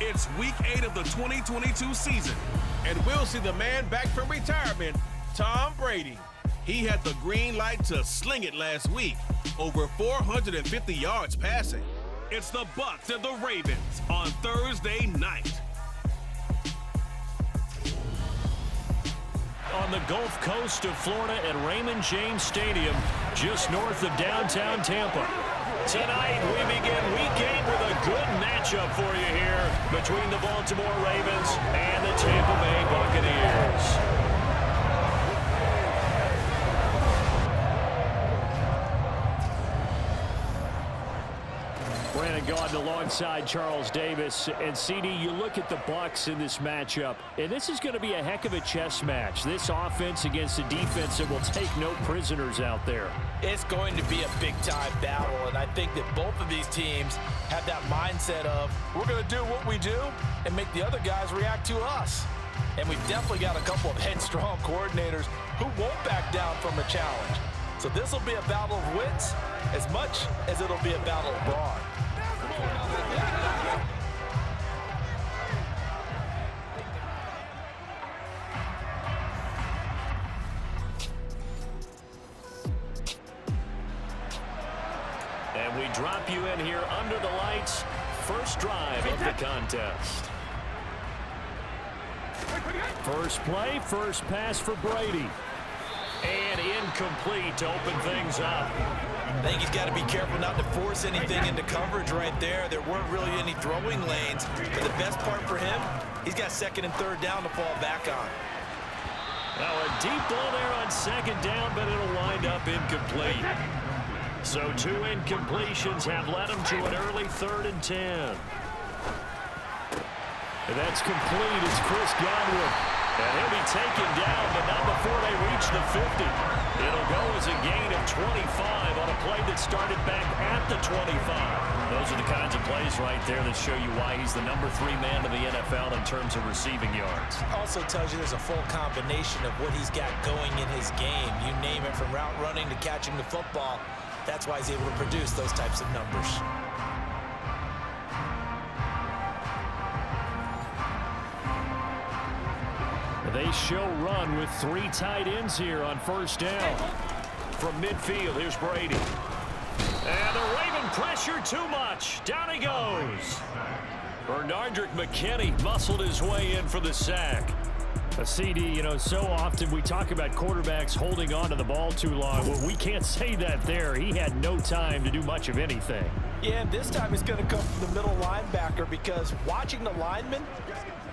It's Week 8 of the 2022 season, and we'll see the man back from retirement, Tom Brady. He had the green light to sling it last week, over 450 yards passing. It's the Bucs and the Ravens on Thursday night. On the Gulf Coast of Florida at Raymond James Stadium, just north of downtown Tampa. Tonight, we begin Week 8 with a good matchup for you here between the Baltimore Ravens and the Tampa Bay Buccaneers. Brandon Gaudin alongside Charles Davis. And CD, you look at the Bucs in this matchup, and this is going to be a heck of a chess match. This offense against a defense that will take no prisoners out there. It's going to be a big-time battle, and I think that both of these teams have that mindset of, we're going to do what we do and make the other guys react to us. And we've definitely got a couple of headstrong coordinators who won't back down from a challenge. So this will be a battle of wits as much as it'll be a battle of brawn. And we drop you in here under the lights. First drive of the contest. First play, first pass for Brady. And incomplete to open things up. I think he's got to be careful not to force anything into coverage right there. There weren't really any throwing lanes. But the best part for him, he's got second and third down to fall back on. Now a deep ball there on second down, but it'll wind up incomplete. So 2 incompletions have led him to an early 3rd and 10. And that's complete. It's Chris Godwin. And he'll be taken down, but not before they reach the 50. It'll go as a gain of 25 on a play that started back at the 25. Those are the kinds of plays right there that show you why he's the number 3 man in the NFL in terms of receiving yards. Also tells you there's a full combination of what he's got going in his game. You name it, from route running to catching the football. That's why he's able to produce those types of numbers. They show run with 3 tight ends here on first down. From midfield, here's Brady. And the Raven pressure too much. Down he goes. Bernardrick McKinney muscled his way in for the sack. A CD, you know, so often we talk about quarterbacks holding on to the ball too long. Well, we can't say that there. He had no time to do much of anything. Yeah, and this time it's going to come from the middle linebacker, because watching the lineman,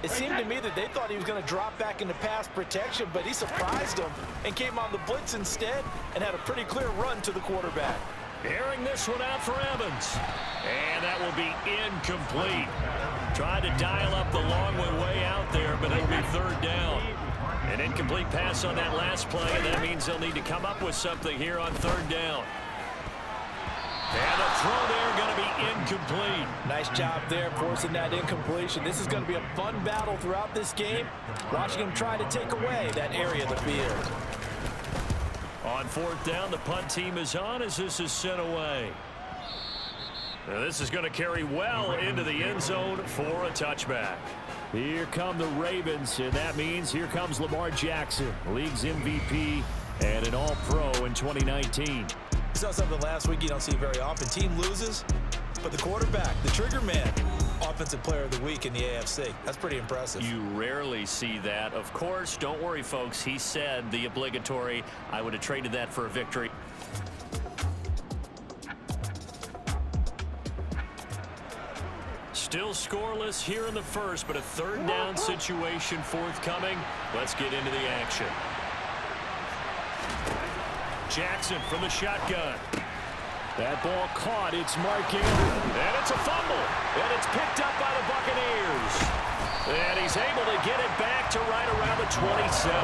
it seemed to me that they thought he was going to drop back into pass protection, but he surprised them and came on the blitz instead and had a pretty clear run to the quarterback. Airing this one out for Evans. And that will be incomplete. Tried to dial up the long way out there, but it'll be 3rd down. An incomplete pass on that last play, and that means they'll need to come up with something here on 3rd down. And the throw there going to be incomplete. Nice job there forcing that incompletion. This is going to be a fun battle throughout this game, watching him try to take away that area of the field. On 4th down, the punt team is on as this is sent away. Now this is going to carry well into the end zone for a touchback. Here come the Ravens, and that means here comes Lamar Jackson, league's MVP and an All-Pro in 2019. We saw something last week you don't see very often. Team loses, but the quarterback, the trigger man, Offensive Player of the Week in the AFC. That's pretty impressive. You rarely see that. Of course, don't worry, folks. He said the obligatory, I would have traded that for a victory. Still scoreless here in the first, but a 3rd down situation forthcoming. Let's get into the action. Jackson from the shotgun. That ball caught. It's Mark Ingram. And it's a fumble. And it's picked up by the Buccaneers. And he's able to get it back to right around the 27.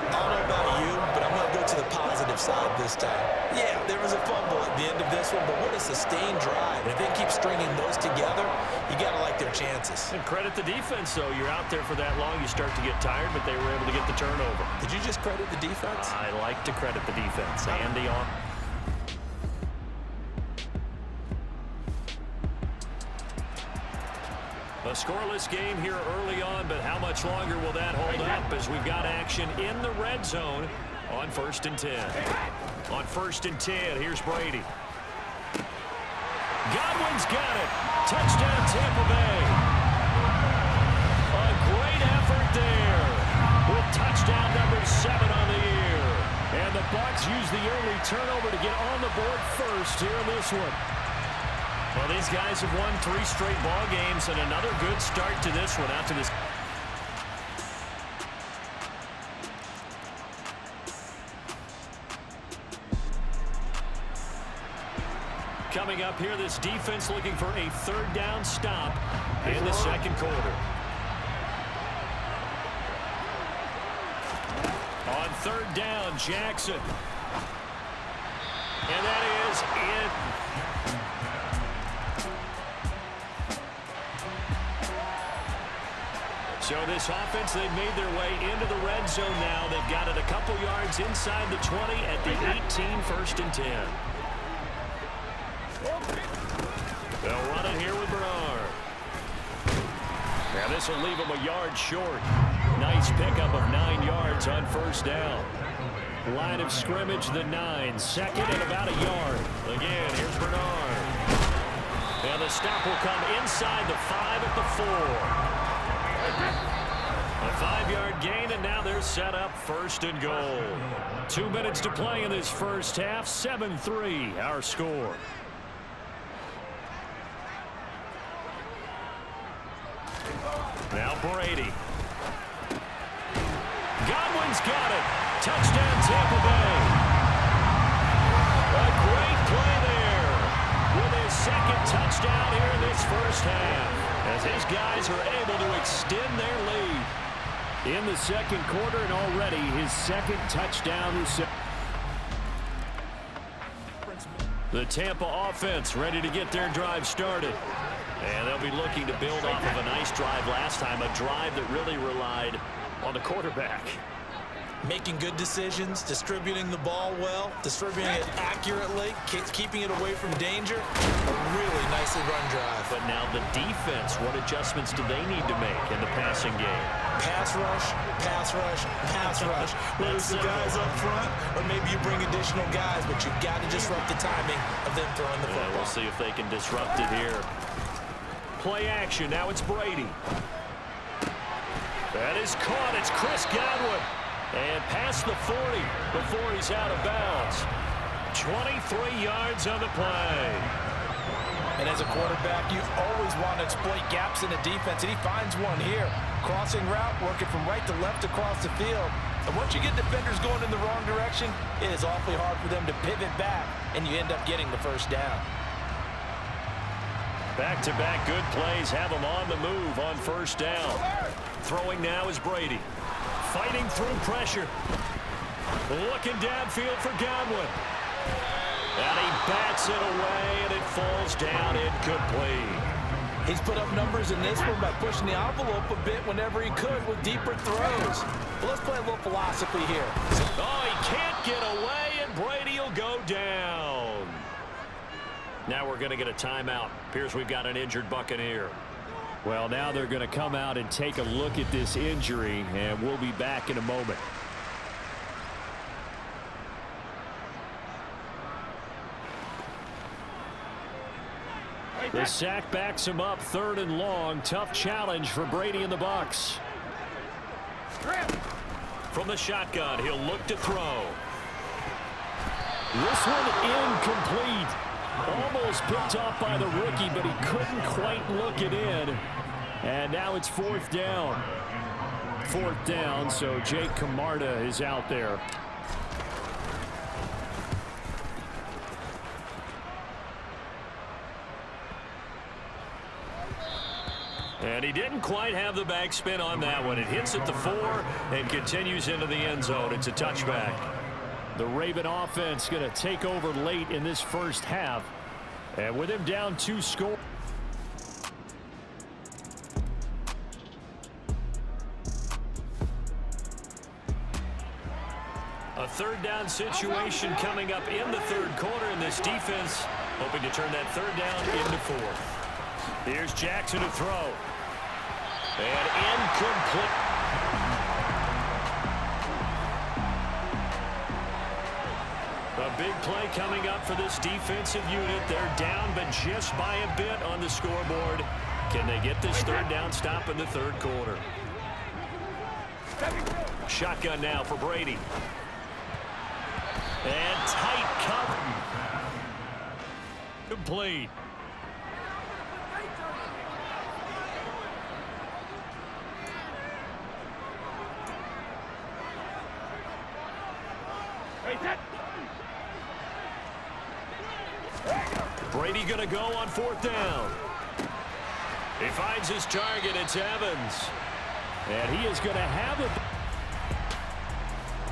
I don't know about you, but I'm going to go to the positive side this time. Yeah, there was a fumble at the end of this one, but what a sustained drive. And if they keep stringing those together, you got to like their chances. And credit the defense, though. You're out there for that long, you start to get tired, but they were able to get the turnover. Did you just credit the defense? I like to credit the defense and the on. A scoreless game here early on, but how much longer will that hold up as we've got action in the red zone on 1st and 10. On 1st and 10, here's Brady. Godwin's got it. Touchdown, Tampa Bay. A great effort there with touchdown number 7 on the year. And the Bucs use the early turnover to get on the board first here in this one. Well, these guys have won 3 straight ball games, and another good start to this one after this. Coming up here, this defense looking for a 3rd down stop in the 2nd quarter. On 3rd down, Jackson. And that is it. So this offense, they've made their way into the red zone now. They've got it a couple yards inside the 20 at the 18, 1st and 10. They'll run it here with Bernard. Now this will leave them a yard short. Nice pickup of 9 yards on 1st down. Line of scrimmage, the 9. 2nd and about a yard. Again, here's Bernard. And the stop will come inside the 5 at the 4. A 5-yard gain, and now they're set up 1st and goal. 2 minutes to play in this first half. 7-3, our score. Now Brady. Godwin's got it. Touchdown, Tampa Bay. A great play there with his 2nd touchdown here in this first half, as his guys are able to extend their lead in the 2nd quarter, and already his 2nd touchdown reception. The Tampa offense ready to get their drive started. And they'll be looking to build off of a nice drive last time, a drive that really relied on the quarterback. Making good decisions, distributing the ball well, distributing it accurately, keeping it away from danger. A really nicely run drive. But now the defense, what adjustments do they need to make in the passing game? Pass rush, pass rush, pass rush. Whether it's the guys up front or maybe you bring additional guys, but you've got to disrupt the timing of them throwing the football. We'll see if they can disrupt it here. Play action. Now it's Brady. That is caught. It's Chris Godwin. And past the 40 before he's out of bounds. 23 yards on the play. And as a quarterback, you always want to exploit gaps in the defense, and he finds one here. Crossing route, working from right to left across the field. And once you get defenders going in the wrong direction, it is awfully hard for them to pivot back, and you end up getting the 1st down. Back-to-back good plays have them on the move on 1st down. Throwing now is Brady. Fighting through pressure. Looking downfield for Godwin. And he bats it away, and it falls down incomplete. He's put up numbers in this one by pushing the envelope a bit whenever he could with deeper throws. But let's play a little philosophy here. Oh, he can't get away, and Brady will go down. Now we're going to get a timeout. Appears we've got an injured Buccaneer. Well, now they're going to come out and take a look at this injury, and we'll be back in a moment. The sack backs him up, 3rd and long. Tough challenge for Brady and the Bucs. From the shotgun, he'll look to throw. This one incomplete. Almost picked off by the rookie, but he couldn't quite look it in. And now it's 4th down. 4th down, so Jake Camarda is out there. And he didn't quite have the backspin on that one. It hits at the 4 and continues into the end zone. It's a touchback. The Raven offense going to take over late in this first half. And with him down 2 scores. A 3rd down situation coming up in the 3rd quarter, and this defense hoping to turn that 3rd down into 4th. Here's Jackson to throw. And incomplete. A big play coming up for this defensive unit. They're down, but just by a bit on the scoreboard. Can they get this third down stop in the third quarter? Shotgun now for Brady. And tight cover. Complete. Brady going to go on fourth down. He finds his target. It's Evans. And he is going to have it.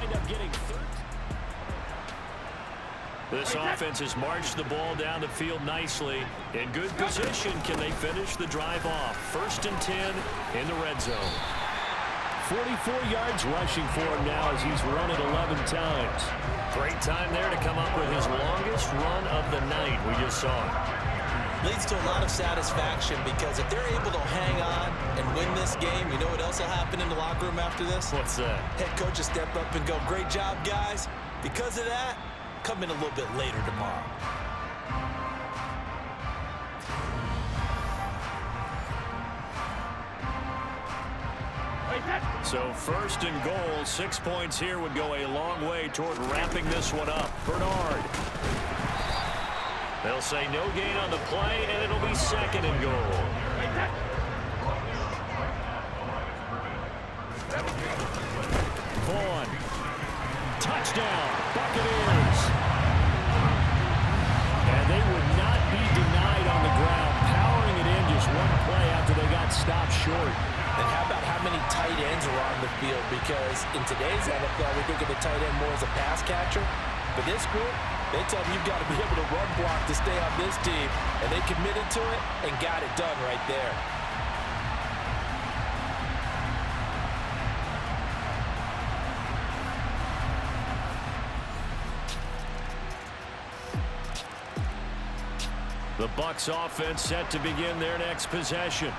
End up getting third. This offense has marched the ball down the field nicely. In good position. Can they finish the drive off? 1st and 10 in the red zone. 44 yards rushing for him now as he's run it 11 times. Great time there to come up with his longest run of the night. We just saw it. Leads to a lot of satisfaction because if they're able to hang on and win this game, you know what else will happen in the locker room after this? What's that? Head coach will step up and go, great job, guys. Because of that, come in a little bit later tomorrow. So 1st and goal, 6 points here would go a long way toward wrapping this one up. Bernard. They'll say no gain on the play, and it'll be 2nd and goal. Vaughn. Touchdown, Buccaneers. And they would not be denied on the ground, powering it in just one play after they got stopped short. And how about how many tight ends are on the field? Because in today's NFL, we think of the tight end more as a pass catcher. But this group, they tell them you've got to be able to run block to stay on this team. And they committed to it and got it done right there. The Bucs offense set to begin their next possession.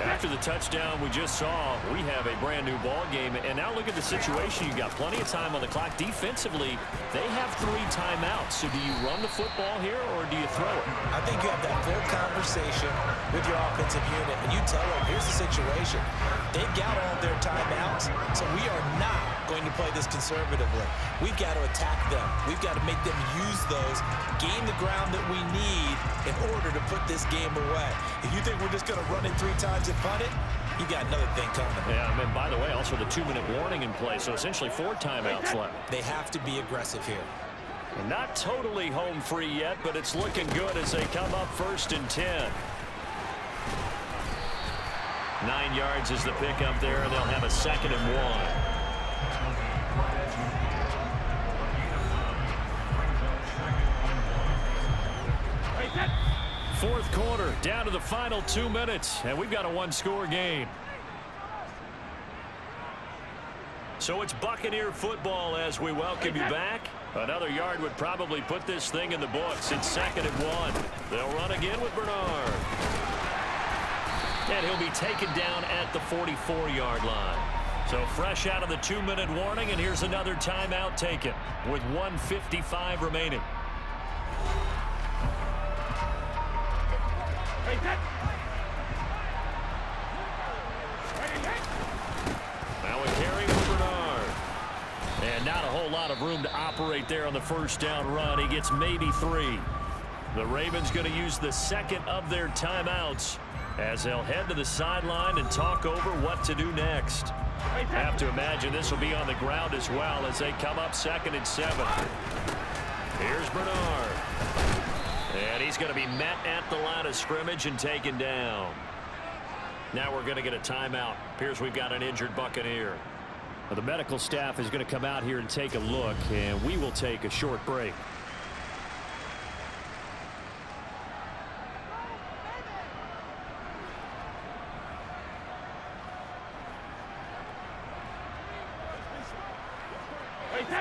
After the touchdown we just saw, we have a brand new ball game. And now look at the situation. You've got plenty of time on the clock. Defensively, they have 3 timeouts. So do you run the football here or do you throw it? I think you have that full conversation with your offensive unit, and you tell them, here's the situation. They've got all their timeouts, so we are not going to play this conservatively. We've got to attack them. We've got to make them use those, gain the ground that we need in order to put this game away. If you think we're just going to run it 3 times and punt it, you got another thing coming. Yeah, and by the way, also the 2-minute warning in play, so essentially 4 timeouts left. They have to be aggressive here. Not totally home free yet, but it's looking good as they come up 1st and 10. 9 yards is the pickup there, and they'll have a 2nd and 1. Fourth quarter, down to the final 2 minutes, and we've got a 1-score game. So it's Buccaneer football as we welcome you back. Another yard would probably put this thing in the books. It's 2nd and 1. They'll run again with Bernard. And he'll be taken down at the 44-yard line. So fresh out of the 2-minute warning, and here's another timeout taken with 1:55 remaining. Now a carry for Bernard. And not a whole lot of room to operate there on the 1st down run. He gets maybe 3. The Ravens going to use the 2nd of their timeouts as they'll head to the sideline and talk over what to do next. Have to imagine this will be on the ground as well as they come up 2nd and 7. Here's Bernard. And he's going to be met at the line of scrimmage and taken down. Now we're going to get a timeout. Appears we've got an injured Buccaneer. Well, the medical staff is going to come out here and take a look, and we will take a short break.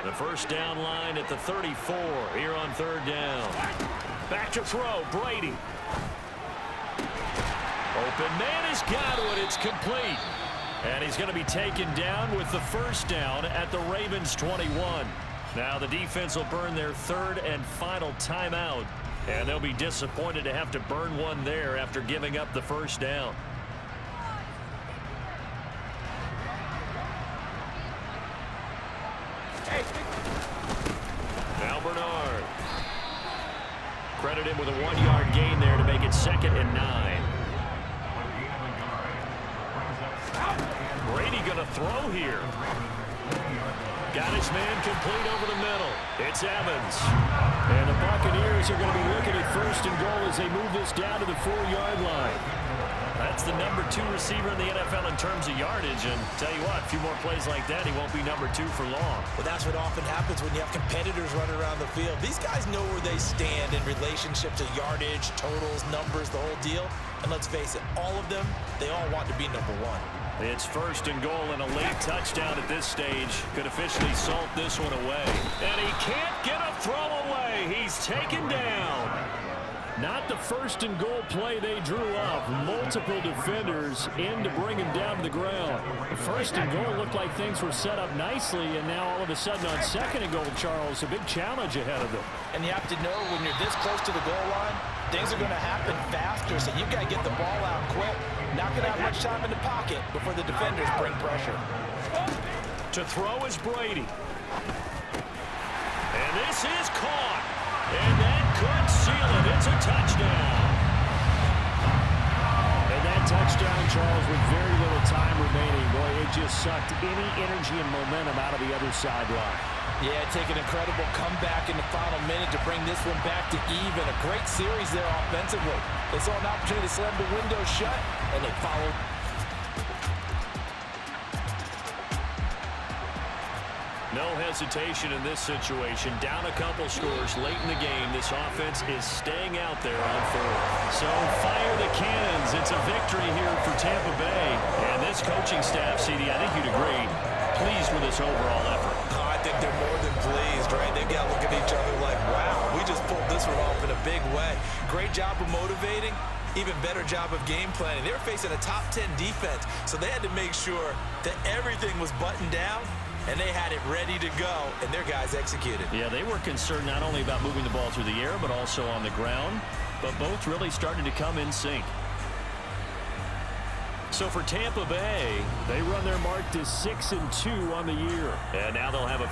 The 1st down line at the 34 here on 3rd down. Back to throw, Brady. Open man has got it. It's complete. And he's going to be taken down with the first down at the Ravens 21. Now the defense will burn their third and final timeout. And they'll be disappointed to have to burn one there after giving up the first down. Now Bernard. Credit him with a 1-yard gain there to make it 2nd and 9. Brady going to throw here. Got his man complete over the middle. It's Evans. And the Buccaneers are going to be looking at 1st and goal as they move this down to the 4-yard line. That's the number 2 receiver in the NFL in terms of yardage. And tell you what, a few more plays like that, he won't be number 2 for long. Well, that's what often happens when you have competitors running around the field. These guys know where they stand in relationship to yardage, totals, numbers, the whole deal. And let's face it, all of them, they all want to be number 1. It's 1st and goal, and a late touchdown at this stage could officially salt this one away. And he can't get a throw away. He's taken down. Not the 1st and goal play they drew up. Multiple defenders in to bring him down to the ground. The 1st and goal looked like things were set up nicely, and now all of a sudden on 2nd and goal, Charles, a big challenge ahead of them. And you have to know when you're this close to the goal line, things are going to happen faster, so you've got to get the ball out quick. Not going to have much time in the pocket before the defenders bring pressure. To throw is Brady. And this is caught. And that could seal it. It's a touchdown. And that touchdown, Charles, with very little time remaining. Boy, it just sucked any energy and momentum out of the other sideline. Yeah, take an incredible comeback in the final minute to bring this one back to even. A great series there offensively. They saw an opportunity to slam the window shut, and they followed. No hesitation in this situation. Down a couple scores late in the game. This offense is staying out there on 4th. So fire the cannons. It's a victory here for Tampa Bay. And this coaching staff, CD, I think you'd agree, pleased with this overall effort. I think they're more than pleased, right? They've got to look at each other like, wow, we just pulled this one off in a big way. Great job of motivating. Even better job of game planning. They were facing a top 10 defense, so they had to make sure that everything was buttoned down, and they had it ready to go, and their guys executed. Yeah, they were concerned not only about moving the ball through the air, but also on the ground, but both really started to come in sync. So for Tampa Bay, they run their mark to 6-2 on the year. And now they'll have a